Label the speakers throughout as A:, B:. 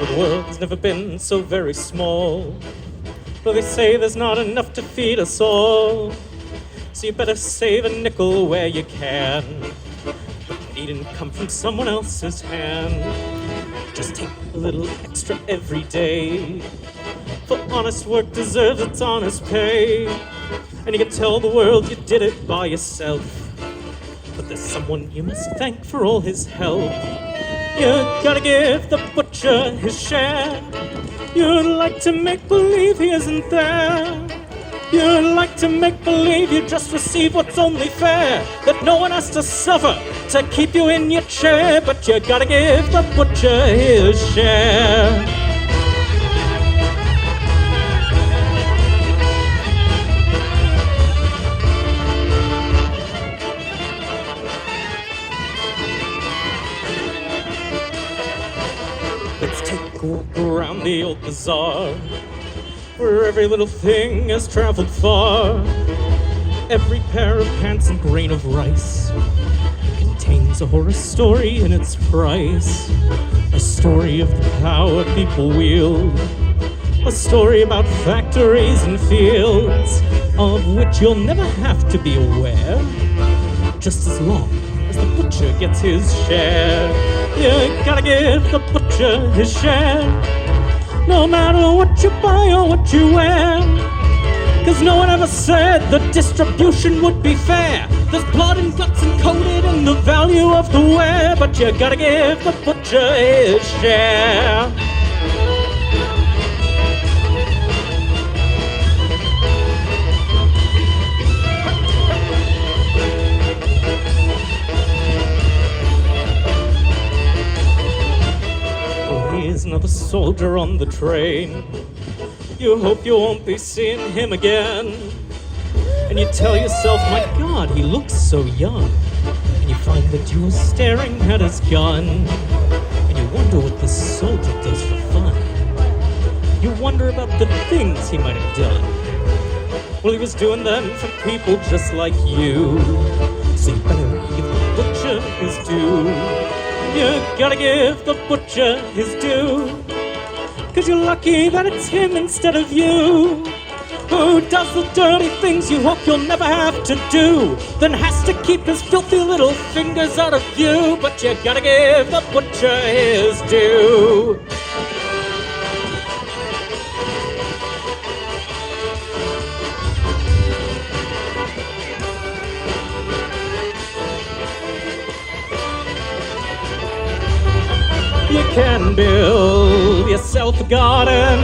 A: The world has never been so very small. Well, they say there's not enough to feed us all. So you better save a nickel where you can. But it needn't come from someone else's hand. Just take a little extra every day. For honest work deserves its honest pay. And you can tell the world you did it by yourself. But there's someone you must thank for all his help. You gotta give the butcher his share. You'd like to make believe he isn't there. You'd like to make believe you just receive what's only fair. That no one has to suffer to keep you in your chair. But you gotta give the butcher his share. Let's take a walk around the old bazaar, where every little thing has traveled far. Every pair of pants and grain of rice contains a horror story in its price. A story of the power people wield. A story about factories and fields, of which you'll never have to be aware, just as long as the butcher gets his share. You gotta give the butcher his share, no matter what you buy or what you wear. Cause no one ever said the distribution would be fair. There's blood and guts encoded in the value of the ware. But you gotta give the butcher his share. Here's another soldier on the train. You hope you won't be seeing him again. And you tell yourself, my God, he looks so young. And you find that you are staring at his gun. And you wonder what this soldier does for fun. You wonder about the things he might have done. Well, he was doing them for people just like you. So you better give the butcher his due. You gotta give the butcher his due. Cause you're lucky that it's him instead of you, who does the dirty things you hope you'll never have to do, then has to keep his filthy little fingers out of view. But you gotta give the butcher his due. You can build yourself a garden,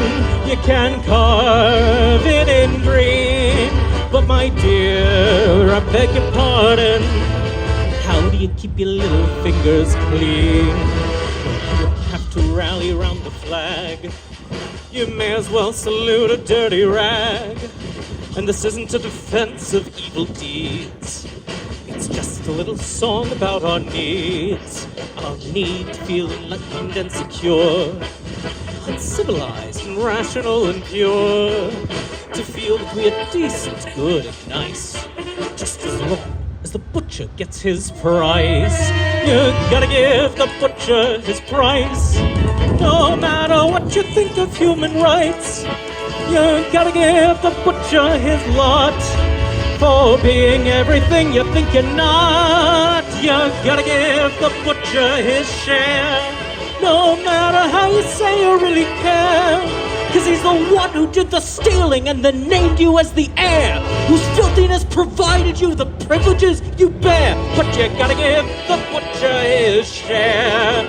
A: you can carve it in green. But my dear, I beg your pardon, how do you keep your little fingers clean? When you have to rally around the flag, you may as well salute a dirty rag. And this isn't a defense of evil deeds, it's just a little song about our needs. Our need to feel enlightened and secure, uncivilized and rational and pure. To feel that we are decent, good and nice, just as long as the butcher gets his price. You gotta give the butcher his price, no matter what you think of human rights. You gotta give the butcher his lot, for being everything you think you're not. You gotta give the butcher his share, no matter how you say you really care. Cause he's the one who did the stealing and then named you as the heir, whose filthiness provided you the privileges you bear. But you gotta give the butcher his share.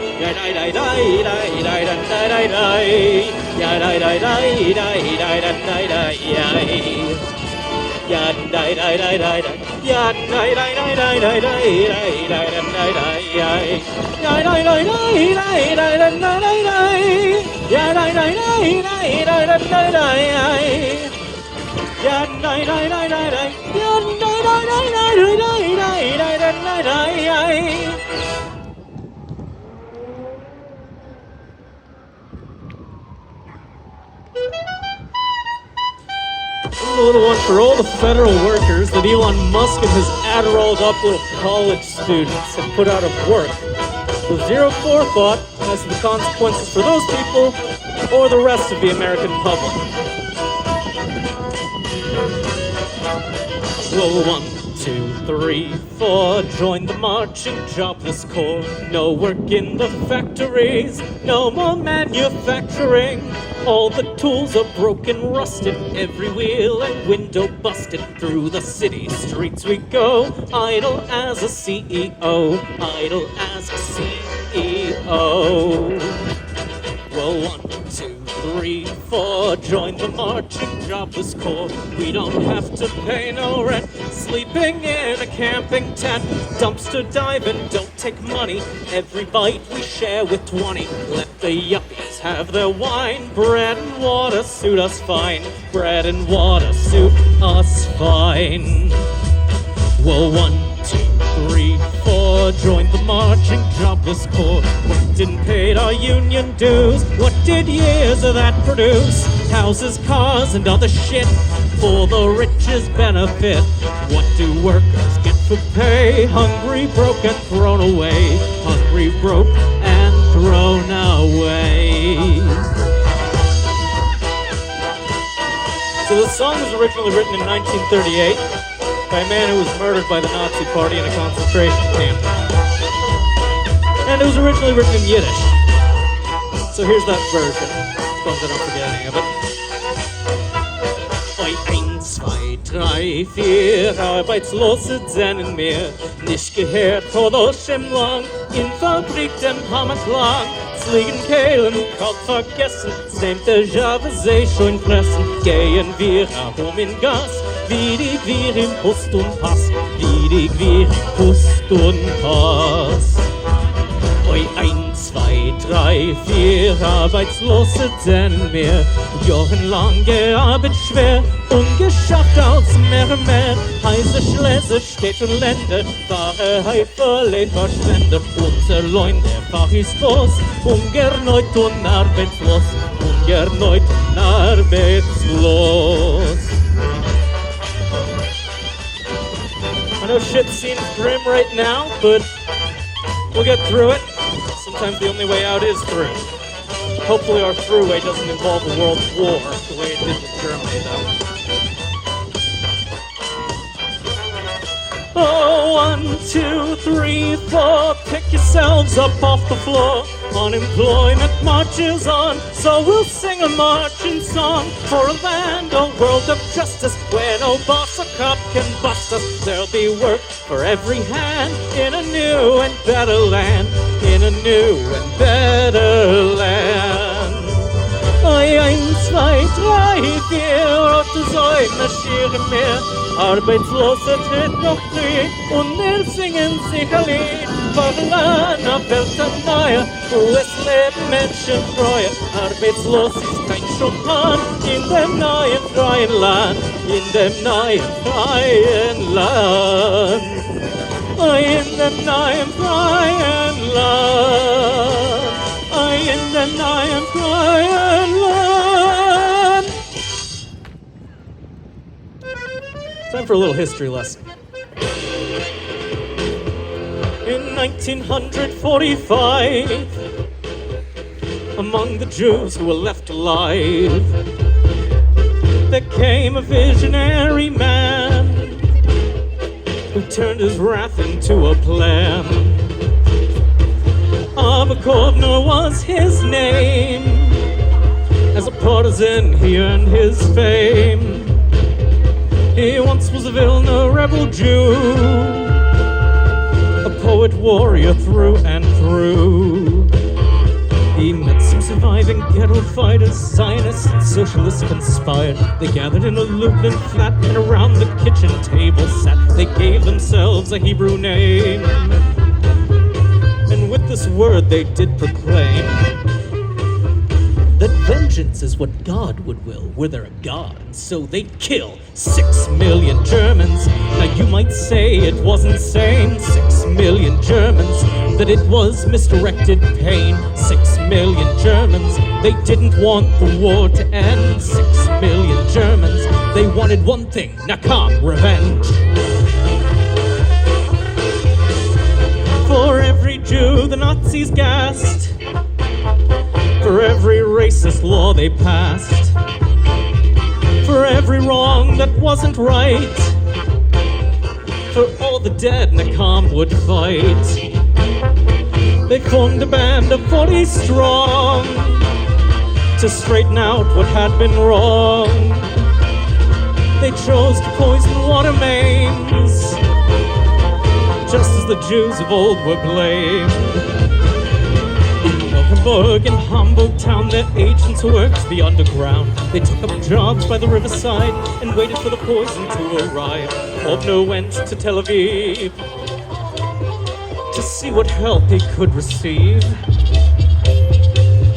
A: A little one for all the federal workers that Elon Musk and his Adderalled up little college students have put out of work, with zero forethought as to the consequences for those people or the rest of the American public. Well, 1, 2, 3, 4, join the marching jobless corps. No work in the factories, no more manufacturing. All the tools are broken, rusted, every wheel and window busted. Through the city streets we go, idle as a CEO, idle as a CEO. Well, 1, 2, 3, 4, join the marching jobless corps. We don't have to pay no rent, sleeping in a camping tent. Dumpster diving, don't take money, every bite we share with 20. Let the yuppies have their wine, bread and water suit us fine. Bread and water suit us fine. Well, 1, 2, 3, 4, join the marching jobless corps. Worked and paid our union dues. What did years of that produce? Houses, cars, and other shit for the rich's benefit. What do workers get for pay? Hungry, broke, and thrown away. Hungry, broke, and thrown away. So the song was originally written in 1938 by a man who was murdered by the Nazi Party in a concentration camp. And it was originally written in Yiddish. So here's that version, as long as I don't forget any of it. Oi, 1, 2, 3, 4, Arbeitslose sennen mehr. Nicht gehört vor Ocean lang, in Fabrik dem Hammer lang. Sliegen Kehlen, kalt vergessen, nehmt der Java See schon fressen. Gehen wir in Gas, wie die Quir im Pust und Pass, wie die Quir im Pust und Pass. Oi, 1, 2, 3, 4, Arbeitslose sennen mehr. Jahrelang gearbeitet schwer, ungeschafft als mehr. Heiße Schlese, Städte und Länder, wahre Heiferle verschwendet. Unser Leun, der Fach ist los, ungerneut und arbeitslos, ungerneut und arbeitslos. I know shit seems grim right now, but we'll get through it. Sometimes the only way out is through. Hopefully our throughway doesn't involve a world war, the way it did with Germany, though. Oh, 1, 2, 3, 4, pick yourselves up off the floor. Unemployment marches on, so we'll sing a marching song for a land, a world of justice, where no boss or cop can bust us. There'll be work for every hand in a new and better land, in a new and better land. Oi, 1, 2, 3, 4, rote Säume schieren mehr. Arbeitslose tritt noch Krieg und wir singen sich ein Lied. Verlaner Welt an Neuer, wo es leben Menschenfreie. Arbeitslos ist kein Schumpan in dem neuen freien Land, in dem neuen freien Land. In dem neuen freien Land, in dem neuen freien Land. Time for a little history lesson. In 1945, among the Jews who were left alive, there came a visionary man who turned his wrath into a plan. Abakovner was his name. As a partisan, he earned his fame. He once was a villain, a rebel Jew, a poet warrior through and through. He met some surviving ghetto fighters, Zionists and socialists conspired. They gathered in a Lublin flat and around the kitchen table sat. They gave themselves a Hebrew name, and with this word they did proclaim that vengeance is what God would will, were there a God. And so they'd kill 6 million Germans. Now you might say it wasn't sane, 6 million Germans, that it was misdirected pain. 6 million Germans, they didn't want the war to end. 6 million Germans, They wanted one thing, Nakam, revenge. For every Jew the Nazis gassed, for every racist law they passed, for every wrong that wasn't right, for all the dead Nakam would fight. They formed a band of 40 strong to straighten out what had been wrong. They chose to poison water mains, just as the Jews of old were blamed. In Gothenburg and Hamburg town, their agents worked the underground. They took up jobs by the riverside and waited for the poison to arrive. Kovner went to Tel Aviv to see what help he could receive.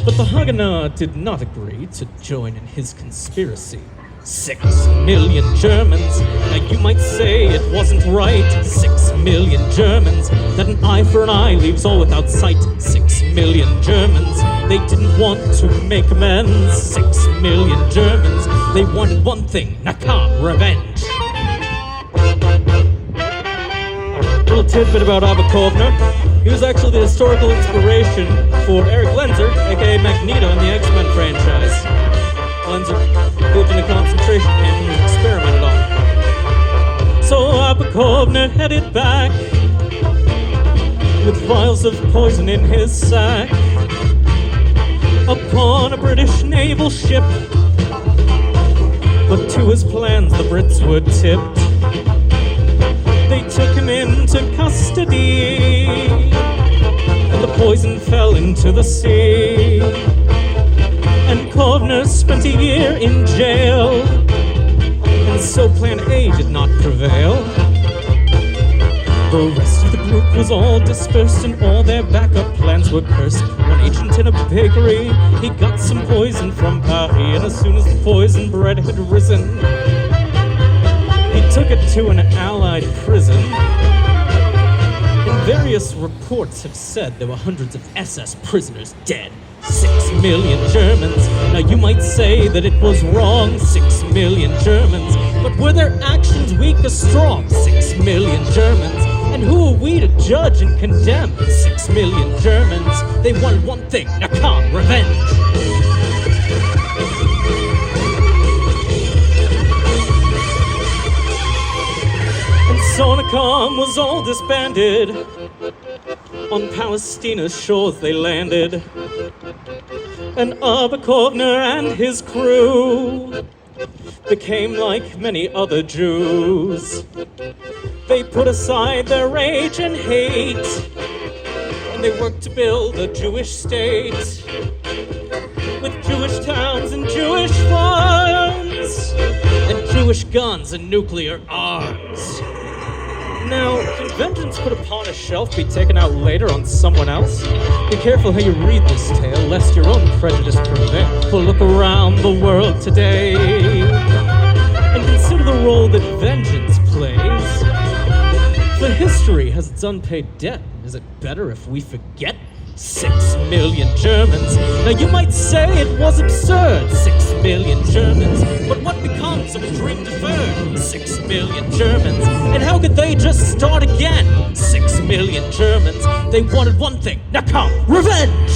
A: But the Haganah did not agree to join in his conspiracy. 6 million Germans, now you might say it wasn't right. 6 million Germans, that an eye for an eye leaves all without sight. 6 million Germans, they didn't want to make amends. 6 million Germans, they wanted one thing, Nakam, revenge. Little tidbit about Abba Kovner. He was actually the historical inspiration for Eric Lenzer, aka Magneto in the X-Men franchise. Lenzer lived in a concentration camp and was experimented on. So Abba Kovner headed back with vials of poison in his sack upon a British naval ship. But to his plans the Brits were tipped. They took him into custody, and the poison fell into the sea. And Kovner spent a year in jail, and so Plan A did not prevail. The rest of the group was all dispersed, and all their backup plans were cursed. One agent in a bakery, he got some poison from Paris, and as soon as the poison bread had risen, he took it to an Allied prison. And various reports have said there were hundreds of SS prisoners dead. 6 million Germans, now you might say that it was wrong. 6 million Germans, but were their actions weak or strong? 6 million Germans, and who are we to judge and condemn? 6 million Germans, they wanted one thing, Nakam, revenge. So Nakam was all disbanded. On Palestina's shores they landed. And Abba Kovner and his crew became like many other Jews. They put aside their rage and hate, and they worked to build a Jewish state with Jewish towns and Jewish farms and Jewish guns and nuclear arms. Now, can vengeance put upon a shelf be taken out later on someone else? Be careful how you read this tale, lest your own prejudice prevail. For look around the world today, and consider the role that vengeance plays. For history has its unpaid debt. Is it better if we forget? 6 million Germans. Now you might say it was absurd. 6 million Germans. But what becomes of a dream deferred? 6 million Germans. And how could they just start again? 6 million Germans. They wanted one thing. Nakam, revenge!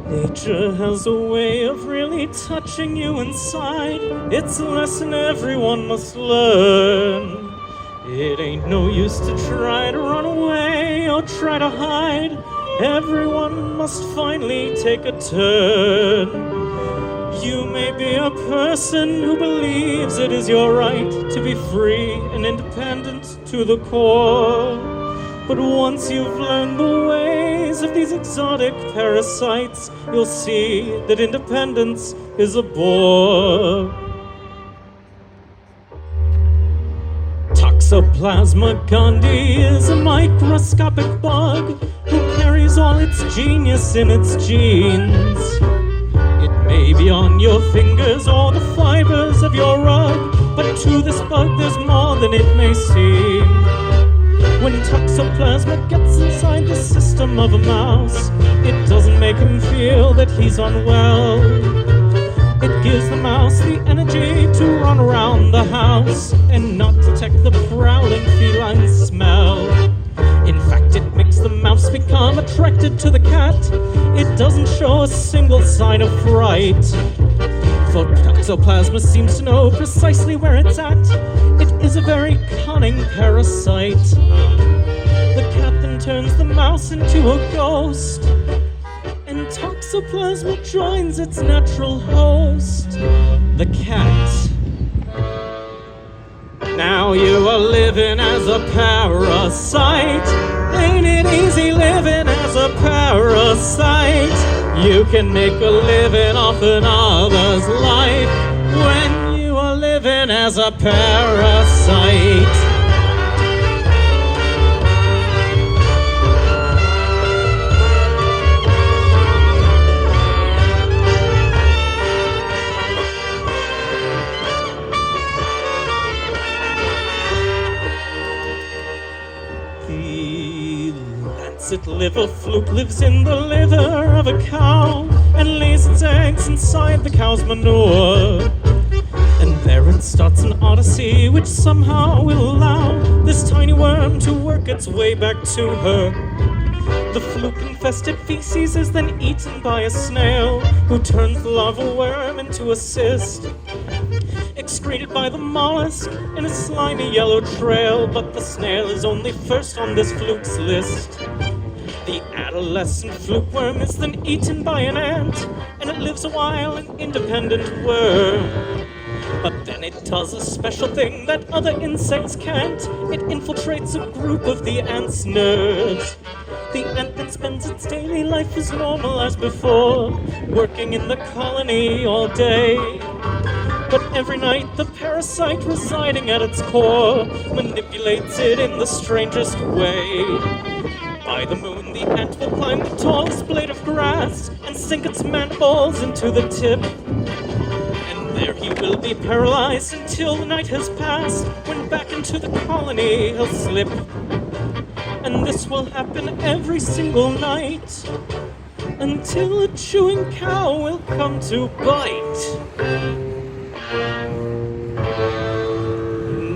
A: Nature has a way of really touching you inside. It's a lesson everyone must learn. It ain't no use to try to run away or try to hide. Everyone must finally take a turn. You may be a person who believes it is your right to be free and independent to the core. But once you've learned the ways of these exotic parasites, you'll see that independence is a bore. Toxoplasma gondii is a microscopic bug who carries all its genius in its genes. It may be on your fingers or the fibers of your rug, but to this bug there's more than it may seem. When toxoplasma gets inside the system of a mouse, it doesn't make him feel that he's unwell. It gives the mouse the energy to run around the house and not detect the prowling feline smell. In fact, it makes the mouse become attracted to the cat. It doesn't show a single sign of fright. For toxoplasma seems to know precisely where it's at. It is a very cunning parasite. The cat then turns the mouse into a ghost, and toxoplasma joins its natural host, the cat. Now you are living as a parasite. Ain't it easy living as a parasite? You can make a living off another's life when you are living as a parasite. Liver fluke lives in the liver of a cow and lays its eggs inside the cow's manure. And there it starts an odyssey which somehow will allow this tiny worm to work its way back to her. The fluke-infested feces is then eaten by a snail, who turns the larval worm into a cyst, excreted by the mollusk in a slimy yellow trail. But the snail is only first on this fluke's list. The adolescent fluke worm is then eaten by an ant, and it lives a while an independent worm. But then it does a special thing that other insects can't. It infiltrates a group of the ant's nerves. The ant then spends its daily life as normal as before, working in the colony all day. But every night the parasite residing at its core manipulates it in the strangest way. By the moon, the ant will climb the tallest blade of grass and sink its mandibles into the tip. And there he will be paralyzed until the night has passed, when back into the colony he'll slip. And this will happen every single night, until a chewing cow will come to bite.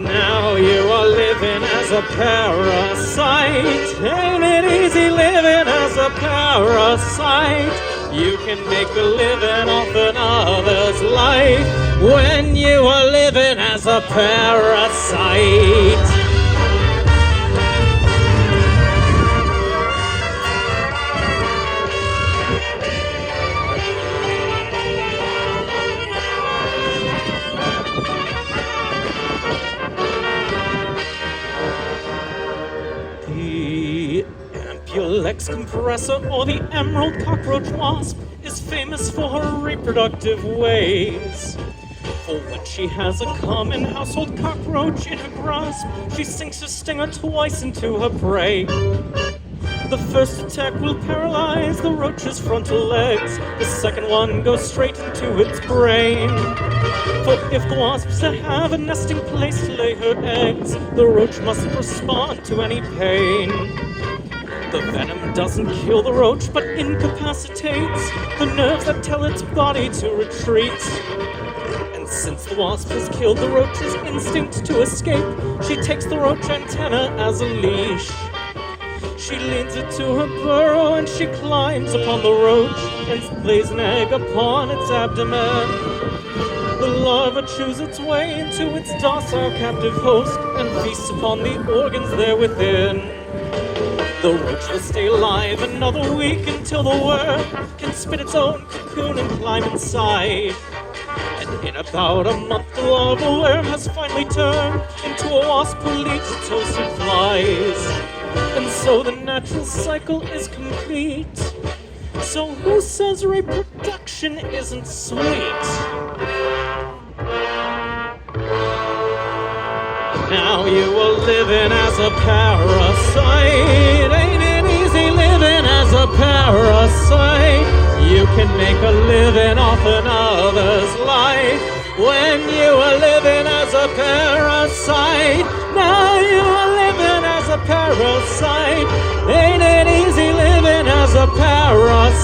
A: Now you are living as a parasite. Ain't it easy living as a parasite? You can make a living off another's life when you are living as a parasite. Lex compressor, or the emerald cockroach wasp, is famous for her reproductive ways. For when she has a common household cockroach in her grasp, she sinks her stinger twice into her prey. The first attack will paralyze the roach's frontal legs. The second one goes straight into its brain. For if the wasp's to have a nesting place to lay her eggs, the roach mustn't respond to any pain. The venom doesn't kill the roach, but incapacitates the nerves that tell its body to retreat. And since the wasp has killed the roach's instinct to escape, she takes the roach antenna as a leash. She leads it to her burrow and she climbs upon the roach and lays an egg upon its abdomen. The larva chews its way into its docile captive host and feasts upon the organs there within. The roach will stay alive another week until the worm can spin its own cocoon and climb inside. And in about a month, the larval worm has finally turned into a wasp who leaves its host and flies. And so the natural cycle is complete. So who says reproduction isn't sweet? Now you are living as a parasite. Ain't it easy living as a parasite? You can make a living off another's life when you are living as a parasite. Now you are living as a parasite.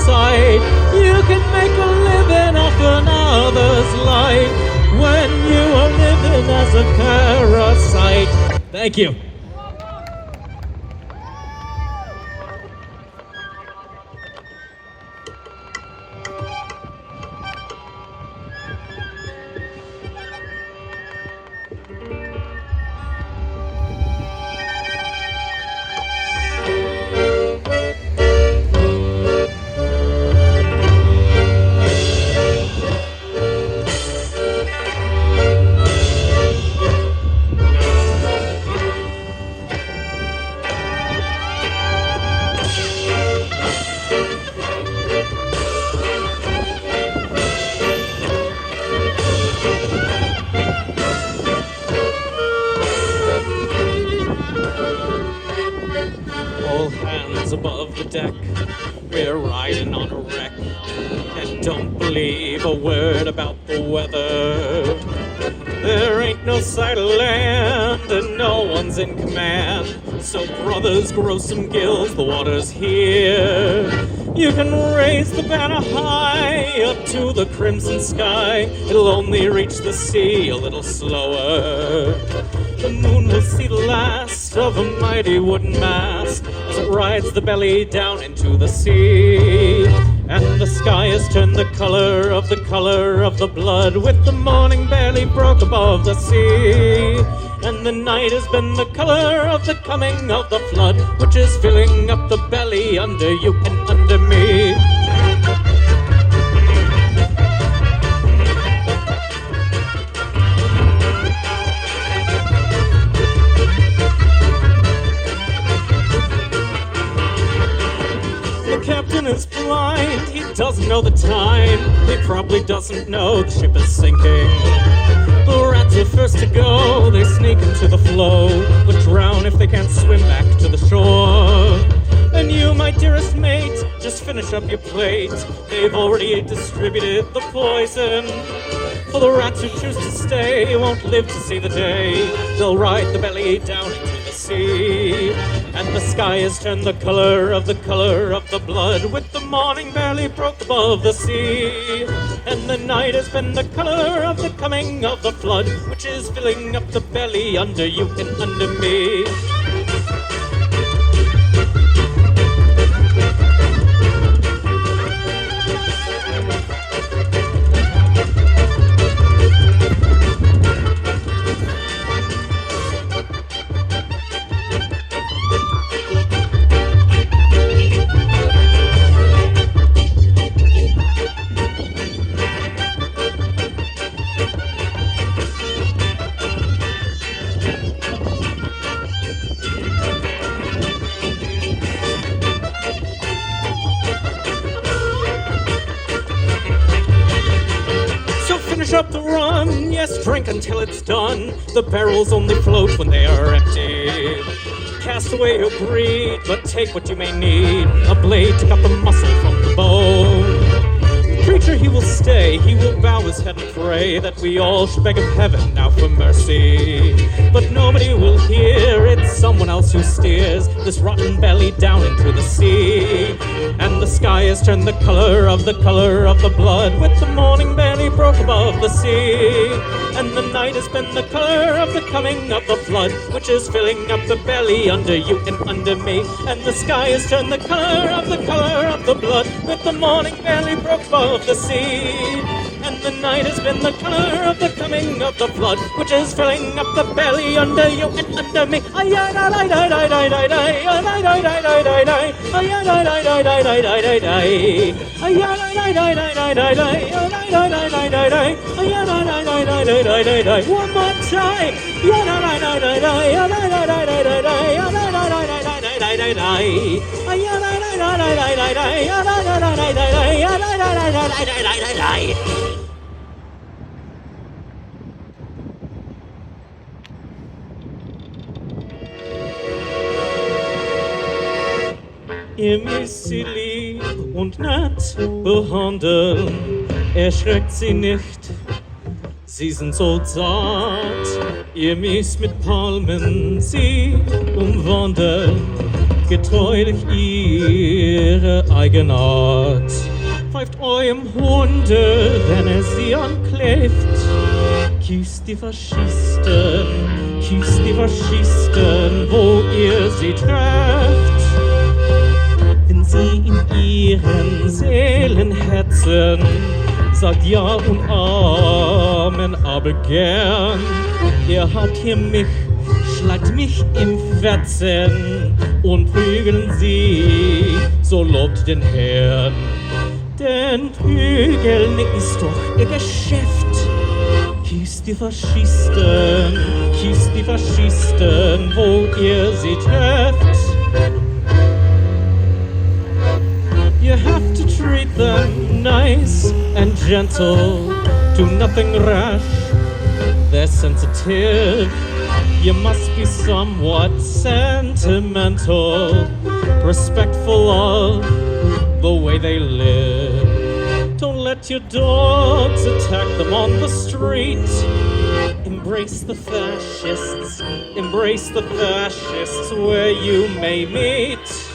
A: parasite. You can make a living off another's life when you are living as a parasite. Thank you. All hands above the deck, we're riding on a wreck, and don't believe a word about the weather. There ain't no sight of land, and no one's in command, so brothers, grow some gills, the water's here. You can raise the banner high up to the crimson sky, it'll only reach the sea a little slower. The moon will see the last of a mighty wooden mast as it rides the belly down into the sea. And the sky has turned the color of the blood, with the morning barely broke above the sea. And the night has been the color of the coming of the flood, which is filling up the belly under you and under me. The captain is blind, he doesn't know the time, he probably doesn't know the ship is sinking. The rats are first to go, they sneak into the flow, but drown if they can't swim back to the shore. And you, my dearest mate, just finish up your plate, they've already distributed the poison. For the rats who choose to stay won't live to see the day, they'll ride the belly down into the sea. And the sky has turned the color of the blood, with the morning barely broke above the sea. And the night has been the color of the coming of the flood, which is filling up the belly under you and under me. Up the run, yes, drink until it's done. The barrels only float when they are empty. Cast away your greed, but take what you may need. A blade to cut the muscle from the bone. The preacher, he will stay, he will bow his head and pray that we all should beg of heaven now for mercy. But nobody will hear, it's someone else who steers this rotten belly down into the sea. And the sky has turned the color of the blood, with the morning barely broke above the sea. And the night has been the color of the coming of the flood, which is filling up the belly under you and under me. And the sky has turned the color of the blood, with the morning barely broke above the sea. And the night has been the color of the coming of the flood, which is filling up the belly under you and under me. One more time. Ihr müsst sie lieb und nett behandeln, erschreckt sie nicht, sie sind so zart. Ihr müsst mit Palmen sie umwandeln, getreu durch ihre Eigenart. Pfeift eurem Hunde, wenn sie ankläfft. Küsst die Faschisten, wo ihr sie trefft. Wenn sie in ihren Seelenherzen sagt ja und Amen, aber gern. Ihr habt hier mich, schlagt mich im Fetzen und prügeln sie, so lobt den Herrn. Denn Prügeln ist doch ihr Geschäft. Küsst die Faschisten, wo ihr sie trefft. You have to treat them nice and gentle. Do nothing rash, they're sensitive. You must be somewhat sentimental, respectful of the way they live. Don't let your dogs attack them on the street. Embrace the fascists where you may meet.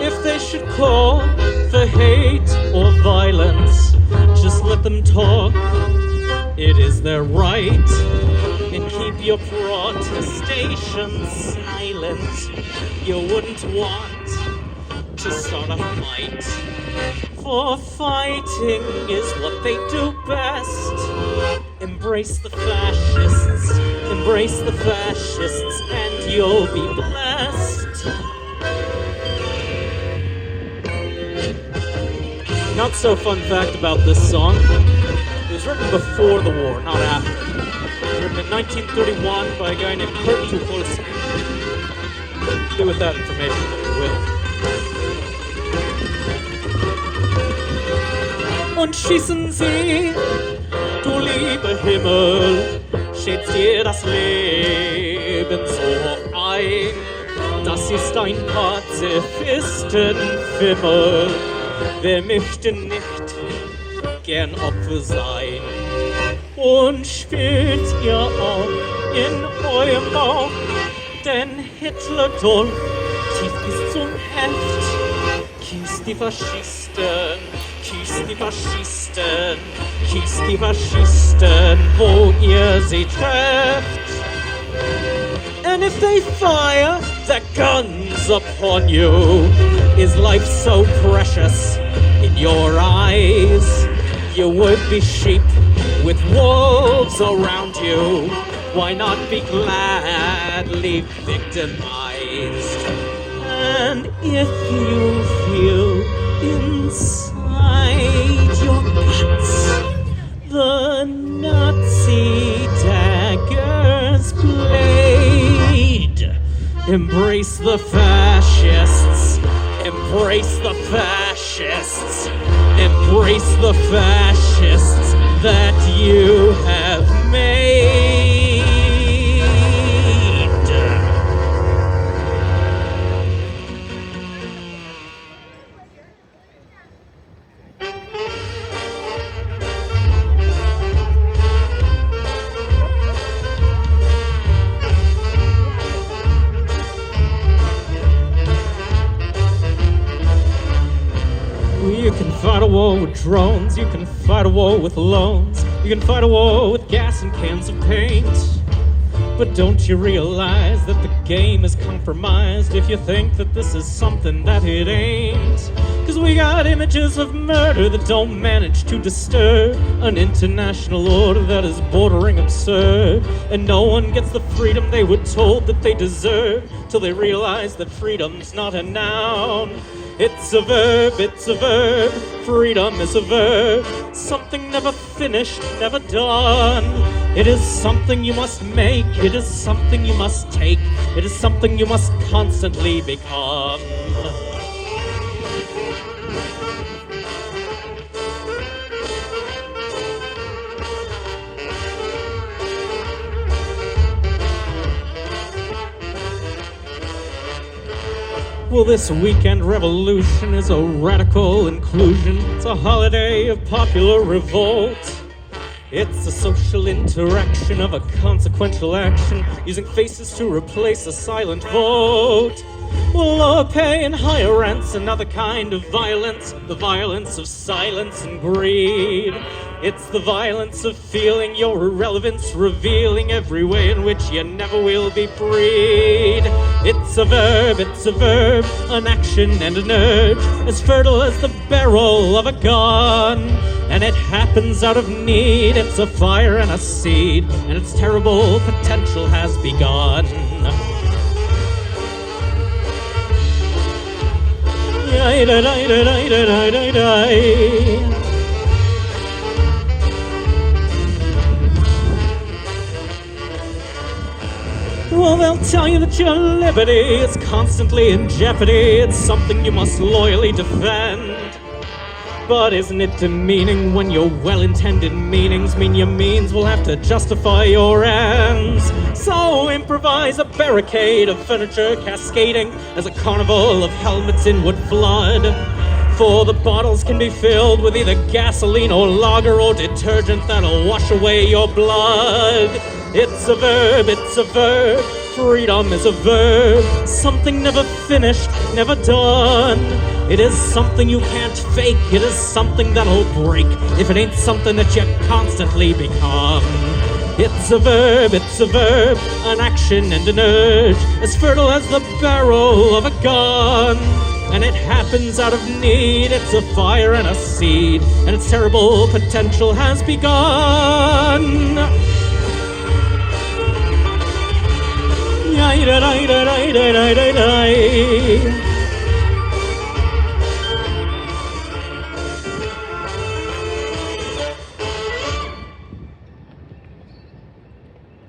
A: If they should call for hate or violence, just let them talk, it is their right. And keep your protestations silent. You wouldn't want to start a fight, for fighting is what they do best. Embrace the fascists, and you'll be blessed. Not so fun fact about this song, it was written before the war, not after. It was written in 1931 by a guy named Kurt Tucholsky. Do with that information what you will. Und schießen sie, du lieber Himmel, schätzt dir das Leben so hoch ein. Das ist ein Pazifistenfimmel. Wer möchte nicht gern Opfer sein? Und spürt ihr auch in eurem Bauch den Hitler-Dolch tief bis zum Heft? Küsst die Faschisten, wo ihr sie trefft. And if they fire their guns upon you, is life so precious in your eyes? You would be sheep with wolves around you. Why not be gladly victimized? And if you feel inside your guts the Nazi dagger's blade, embrace the fascists. Embrace the fascists. Embrace the fascists that you have made. You can fight a war with drones, you can fight a war with loans, you can fight a war with gas and cans of paint. But don't you realize that the game is compromised if you think that this is something that it ain't? Cause we got images of murder that don't manage to disturb an international order that is bordering absurd. And no one gets the freedom they were told that they deserve till they realize that freedom's not a noun. It's a verb, freedom is a verb, something never finished, never done. It is something you must make, it is something you must take, it is something you must constantly become. Well, this weekend revolution is a radical inclusion. It's a holiday of popular revolt. It's a social interaction of a consequential action, using faces to replace a silent vote. Lower pay and higher rents, another kind of violence, the violence of silence and greed. It's the violence of feeling your irrelevance, revealing every way in which you never will be freed. It's a verb, an action and an urge, as fertile as the barrel of a gun. And it happens out of need, it's a fire and a seed, and its terrible potential has begun. Well, they'll tell you that your liberty is constantly in jeopardy. It's something you must loyally defend. But isn't it demeaning when your well-intended meanings mean your means will have to justify your ends? So improvise a barricade of furniture cascading as a carnival of helmets in wood flood. For the bottles can be filled with either gasoline or lager or detergent that'll wash away your blood. It's a verb, freedom is a verb, something never finished, never done. It is something you can't fake, it is something that'll break if it ain't something that you constantly become. It's a verb, an action and an urge, as fertile as the barrel of a gun. And it happens out of need, it's a fire and a seed, and its terrible potential has begun.